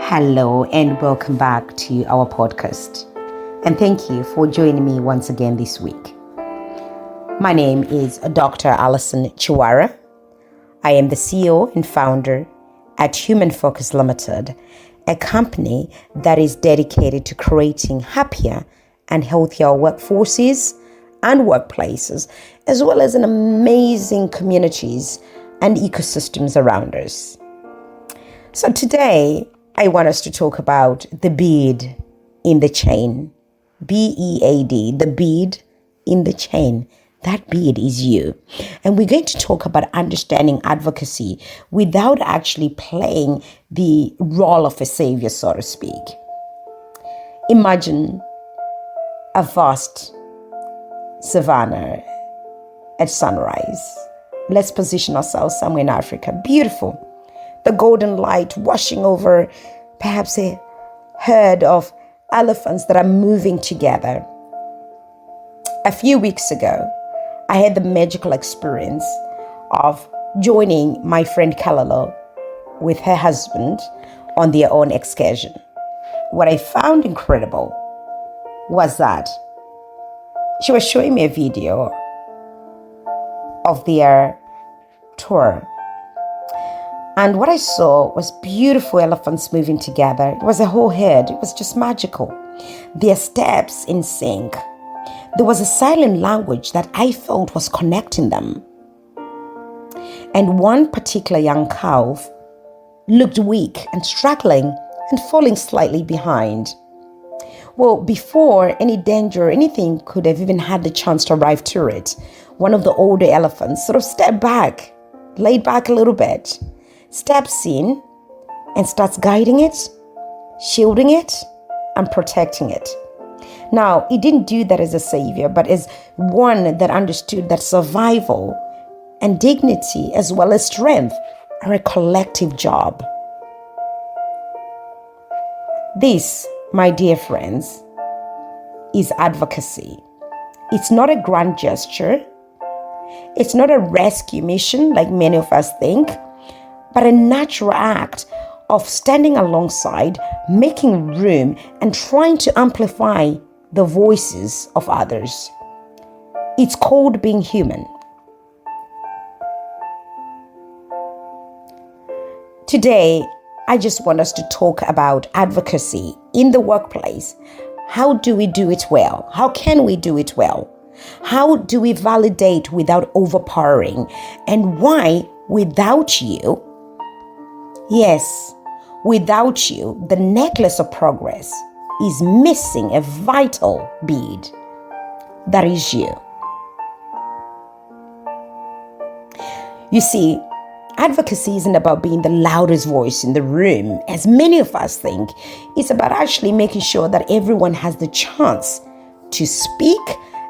Hello and welcome back to our podcast. And thank you for joining me once again this week. My name is Dr. Alison Chiwara. I am the CEO and founder at Human Focus Limited, a company that is dedicated to creating happier and healthier workforces and workplaces, as well as amazing communities and ecosystems around us. So today, I want us to talk about the bead in the chain. B-E-A-D, the bead in the chain. That bead is you. And we're going to talk about understanding advocacy without actually playing the role of a savior, so to speak. Imagine a vast savannah at sunrise. Let's position ourselves somewhere in Africa. Beautiful. The golden light washing over perhaps a herd of elephants that are moving together. A few weeks ago, I had the magical experience of joining my friend Kalalo with her husband on their own excursion. What I found incredible was that she was showing me a video of their tour. And what I saw was beautiful elephants moving together. It was a whole herd. It was just magical. Their steps in sync. There was a silent language that I felt was connecting them. And one particular young calf looked weak and struggling and falling slightly behind. Well, before any danger or anything could have even had the chance to arrive to it, one of the older elephants sort of stepped back, laid back a little bit, steps in and starts guiding it, shielding it, and protecting it. Now, he didn't do that as a savior, but as one that understood that survival and dignity, as well as strength, are a collective job. This, my dear friends, is advocacy. It's not a grand gesture. It's not a rescue mission like many of us think, but a natural act of standing alongside, making room, and trying to amplify the voices of others. It's called being human. Today, I just want us to talk about advocacy in the workplace. How do we do it well? How can we do it well? How do we validate without overpowering? And why, without you, yes, without you, the necklace of progress is missing a vital bead. That is you. You see, advocacy isn't about being the loudest voice in the room, as many of us think. It's about actually making sure that everyone has the chance to speak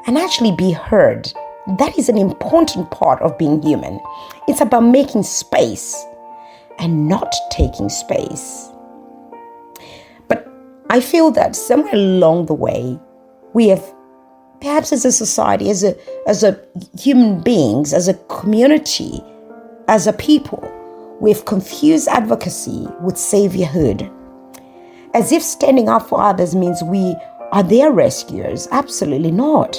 and actually be heard. That is an important part of being human. It's about making space and not taking space. But I feel that somewhere along the way, we have, perhaps as a society, as a human beings, as a community, as a people, we've confused advocacy with saviorhood, as if standing up for others means we are their rescuers. Absolutely not.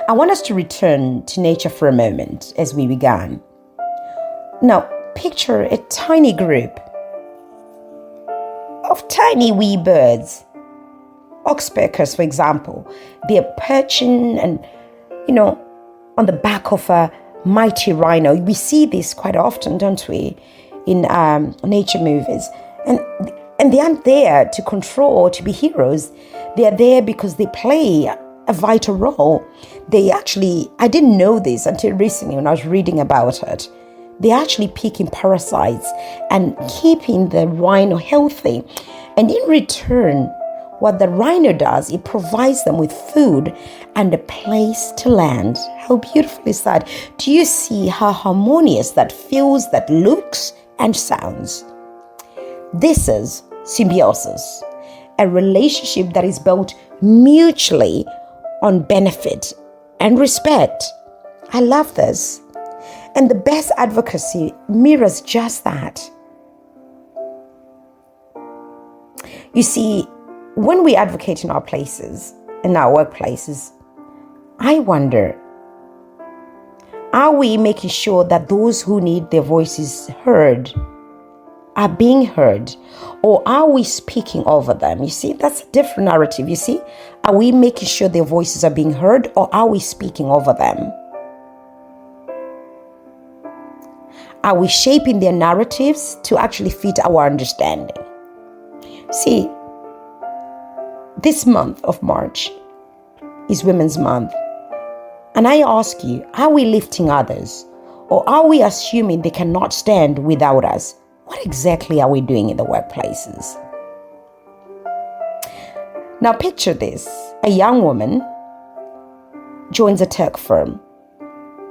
I want us to return to nature for a moment as we began. Now, picture a tiny group of tiny wee birds, oxpeckers, for example. They're perching and, on the back of a mighty rhino. We see this quite often, don't we, in nature movies. And they aren't there to control or to be heroes. They are there because they play a vital role. I didn't know this until recently when I was reading about it. They're actually picking parasites and keeping the rhino healthy. And in return, what the rhino does, it provides them with food and a place to land. How beautiful is that? Do you see how harmonious that feels, that looks and sounds? This is symbiosis, a relationship that is built mutually on benefit and respect. I love this. And the best advocacy mirrors just that. You see, when we advocate in our places, in our workplaces, I wonder, are we making sure that those who need their voices heard are being heard, or are we speaking over them? You see, that's a different narrative. You see, are we making sure their voices are being heard, or are we speaking over them? Are we shaping their narratives to actually fit our understanding? See, this month of March is Women's Month. And I ask you, are we lifting others, or are we assuming they cannot stand without us? What exactly are we doing in the workplaces? Now picture this. A young woman joins a tech firm.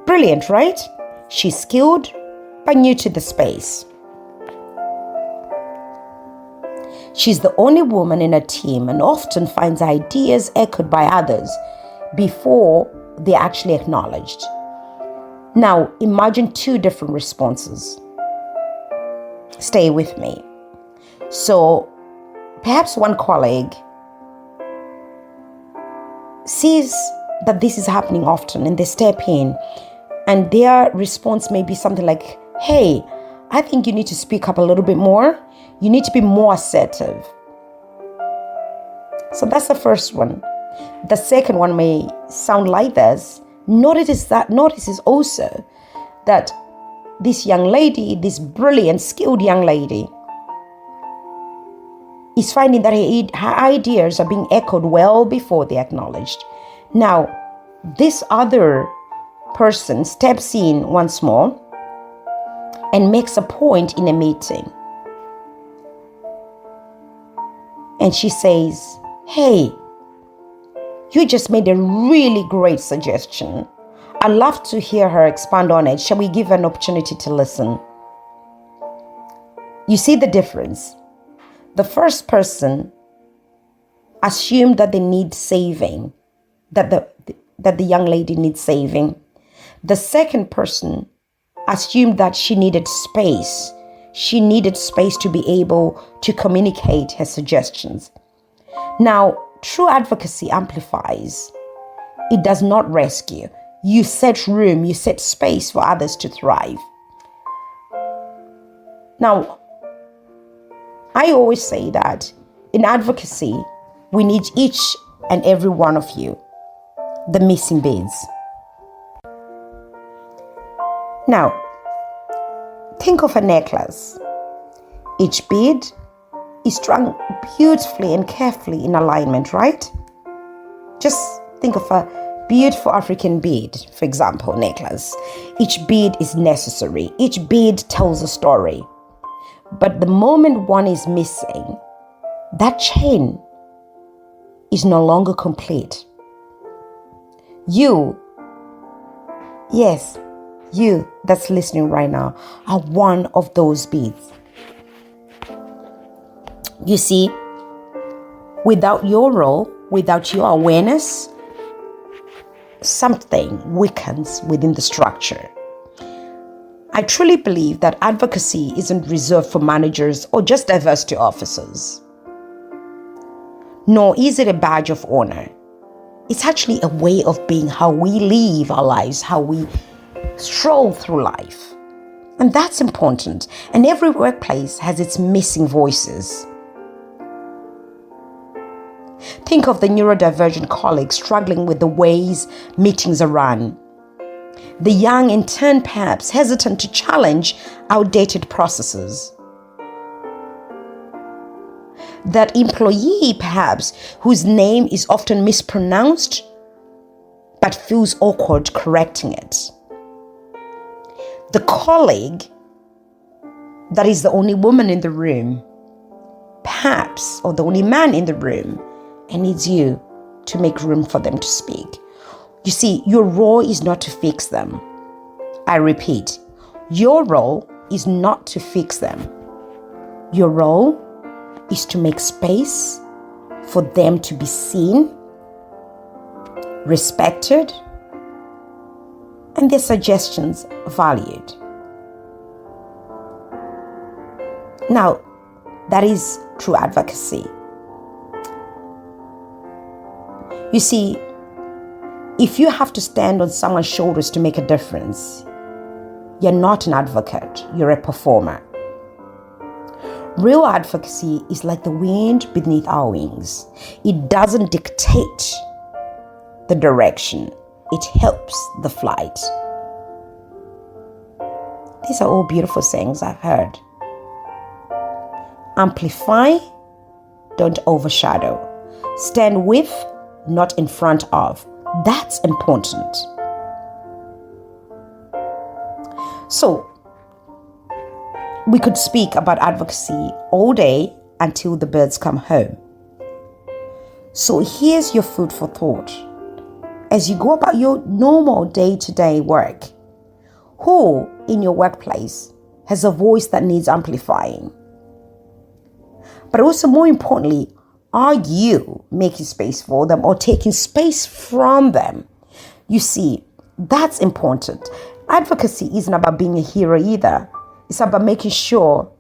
Brilliant, right? She's skilled, but new to the space. She's the only woman in a team and often finds ideas echoed by others before they're actually acknowledged. Now, imagine two different responses. Stay with me. So, perhaps one colleague sees that this is happening often and they step in, and their response may be something like, hey, I think you need to speak up a little bit more. You need to be more assertive. So that's the first one. The second one may sound like this. Notices also that this young lady, this brilliant, skilled young lady, is finding that her ideas are being echoed well before they're acknowledged. Now, this other person steps in once more and makes a point in a meeting. And she says, hey, you just made a really great suggestion. I'd love to hear her expand on it. Shall we give her an opportunity to listen? You see the difference? The first person assumed that they need saving, that the young lady needs saving. The second person assumed that she needed space. She needed space to be able to communicate her suggestions. Now, true advocacy amplifies. It does not rescue. You set room, you set space for others to thrive. Now, I always say that in advocacy, we need each and every one of you, the missing beads. Now, think of a necklace. Each bead is strung beautifully and carefully in alignment, right? Just think of a beautiful African bead, for example, necklace. Each bead is necessary. Each bead tells a story. But the moment one is missing, that chain is no longer complete. You that's listening right now, are one of those beads. You see, without your role, without your awareness, something weakens within the structure. I truly believe that advocacy isn't reserved for managers or just diversity officers. Nor is it a badge of honor. It's actually a way of being, how we live our lives, how we stroll through life. And that's important. And every workplace has its missing voices. Think of the neurodivergent colleagues struggling with the ways meetings are run. The young intern perhaps hesitant to challenge outdated processes. That employee perhaps whose name is often mispronounced but feels awkward correcting it. The colleague that is the only woman in the room, perhaps, or the only man in the room, and needs you to make room for them to speak. You see, your role is not to fix them. I repeat, your role is not to fix them. Your role is to make space for them to be seen, respected, and their suggestions valued. Now, that is true advocacy. You see, if you have to stand on someone's shoulders to make a difference, you're not an advocate, you're a performer. Real advocacy is like the wind beneath our wings. It doesn't dictate the direction, it helps the flight. These are all beautiful sayings I've heard. Amplify, don't overshadow. Stand with, not in front of. That's important. So, we could speak about advocacy all day until the birds come home. So here's your food for thought. As you go about your normal day-to-day work, who in your workplace has a voice that needs amplifying? But also, more importantly, are you making space for them or taking space from them? You see, that's important. Advocacy isn't about being a hero either. It's about making sure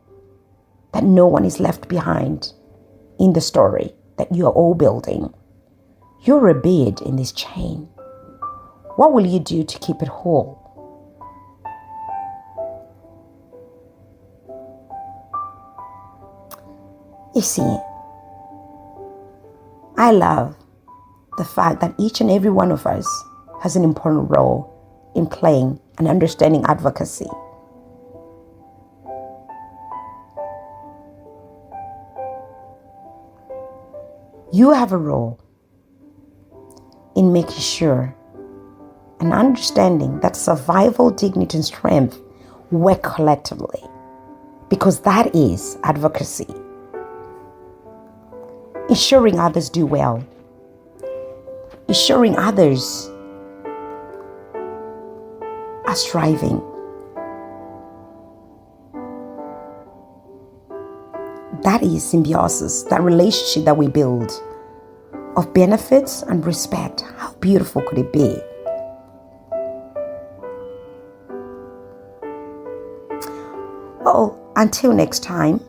that no one is left behind in the story that you are all building. You're a bead in this chain. What will you do to keep it whole? You see, I love the fact that each and every one of us has an important role in playing and understanding advocacy. You have a role in making sure and understanding that survival, dignity, and strength work collectively, because that is advocacy. Ensuring others do well, ensuring others are striving. That is symbiosis, that relationship that we build of benefits and respect. How beautiful could it be? Well, until next time,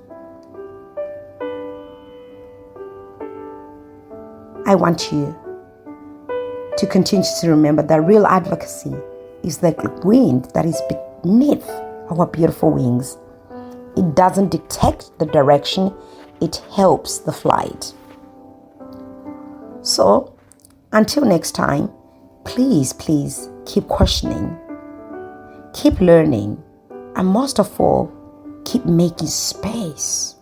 I want you to continue to remember that real advocacy is the wind that is beneath our beautiful wings. It doesn't dictate the direction, it helps the flight. So, until next time, please keep questioning, keep learning, and most of all, keep making space.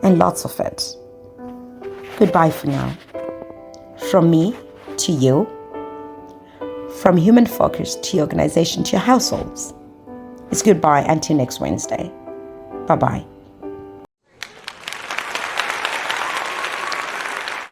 And lots of it. Goodbye for now. From me to you, from human focus to your organization to your households. It's goodbye until next Wednesday. Bye-bye.